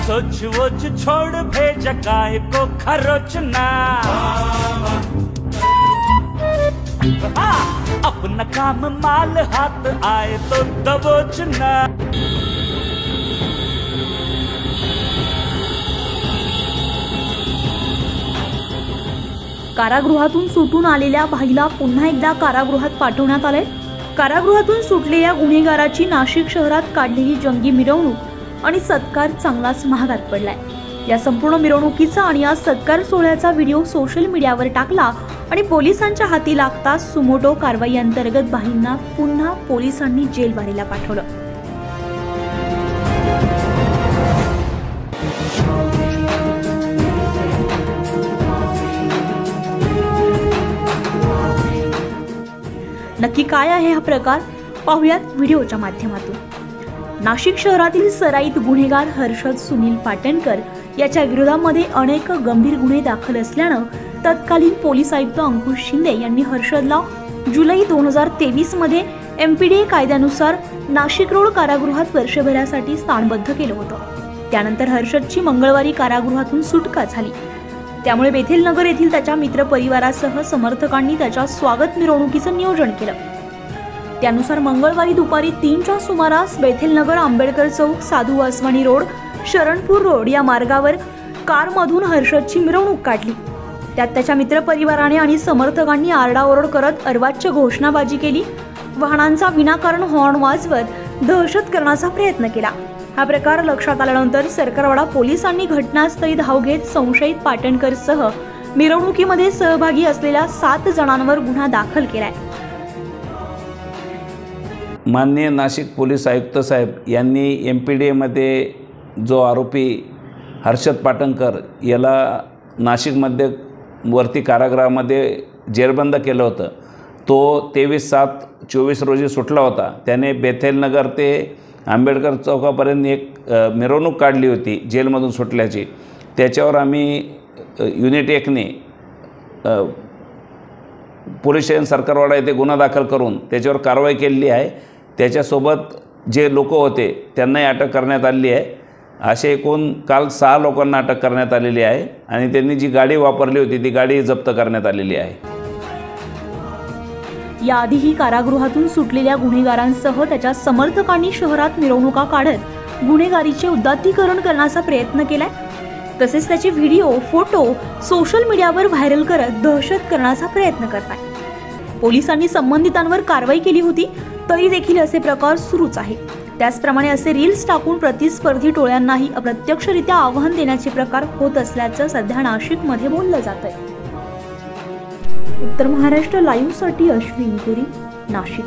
सोच वोच छोड़ भेज काय को खरोचना। अपना काम माल हाथ आए तो दबोचना। कारागृहातून सुटून आलेल्या भाईला पुन्हा एकदा कारागृहात पाठवण्यात आले। कारागृहातून सुटलेल्या गुन्हेगाराची नाशिक शहरात काढलेली जंगी मिरवणूक आणि सत्कार चांगलाच महागात पडलाय। या संपूर्ण मिरवणुकीचा आणि या सत्कार सोहळ्याचा व्हिडिओ सोशल मीडियावर टाकला आणि पोलिसांच्या हाती लागताच सुमोटो कारवाई अंतर्गत भाईंना पुन्हा पोलिसांनी जेलबारीला पाठवलं। नक्की काय आहे हा प्रकार, पाहुयात व्हिडिओच्या माध्यमातून। नाशिक शहरातील सराईत गुन्हेगार हर्षद सुनील पाटणकर याच्या विरोधामध्ये अनेक गंभीर गुन्हे दाखल असल्यानं तत्कालीन पोलीस आयुक्त अंकुश शिंदे यांनी हर्षदला जुलै 2023 मध्ये MPDA कायद्यानुसार नाशिक रोड कारागृहात वर्षभरासाठी स्थानबद्ध केलं होतं। त्यानंतर हर्षदची मंगळवारी कारागृहातून सुटका झाली। त्यामुळे बेथेल नगर येथील त्याच्या मित्र परिवारासह समर्थकांनी त्याच्या स्वागत मिरवणुकीचं नियोजन केलं। त्यानुसार मंगळवारी दुपारी 3च्या सुमारास बेथेल नगर, आंबेडकर चौक, साधू वासवानी रोड, शरणपूर रोड या मार्गावर कारमधून हर्षदची मिरवणूक काढली। त्यात त्याच्या मित्र परिवाराने आणि समर्थकांनी आरडाओरड करत अर्वाच्य घोषणाबाजी केली। वाहनांचा विनाकारण हॉर्न वाजवत दहशत करण्याचा प्रयत्न केला। हा प्रकार लक्षात आल्यानंतर सरकारवाडा पोलिसांनी घटनास्थळी धाव घेत संशयित पाटणकरसह मिरवणुकीमध्ये सहभागी असलेल्या 7 जणांवर गुन्हा दाखल केलाय। माननीय नाशिक पोलीस आयुक्त साहेब यांनी MPDA मध्ये जो आरोपी हर्षद पाटणकर याला नाशिकमध्ये वरती कारागृहामध्ये जेरबंद केलं होतं, तो 23/7/24 रोजी सुटला होता। त्याने बेथेल नगर ते आंबेडकर चौकापर्यंत एक मिरवणूक काढली होती जेलमधून सुटल्याची। त्याच्यावर आम्ही युनिट 1ने पोलीस स्टेशन सरकारवाडा येथे गुन्हा दाखल करून त्याच्यावर कारवाई केलेली आहे। त्याच्यासोबत जे लोक होते त्यांनाही अटक करण्यात आलेली आहे। असे एकूण काल 6 लोकांना अटक करण्यात आलेली आहे आणि त्यांनी जी गाडी वापरली होती ती गाडी जप्त करण्यात आलेली आहे। याआधीही कारागृहातून सुटलेल्या गुन्हेगारांसह त्याच्या समर्थकांनी शहरात मिरवणुका काढत गुन्हेगारीचे उदात्तीकरण करण्याचा प्रयत्न केलाय। तसेच त्याचे व्हिडिओ, फोटो सोशल मीडियावर व्हायरल करत दहशत करण्याचा प्रयत्न करताय। पोलिसांनी संबंधितांवर कारवाई केली होती तरी देखील असे प्रकार सुरूच आहे। त्याचप्रमाणे असे रील्स टाकून प्रतिस्पर्धी टोळ्यांनाही अप्रत्यक्षरित्या आव्हान देण्याचे प्रकार होत असल्याचं सध्या नाशिकमध्ये बोललं जातंय। उत्तर महाराष्ट्र लाईव्हसाठी अश्विनी पुरी, नाशिक।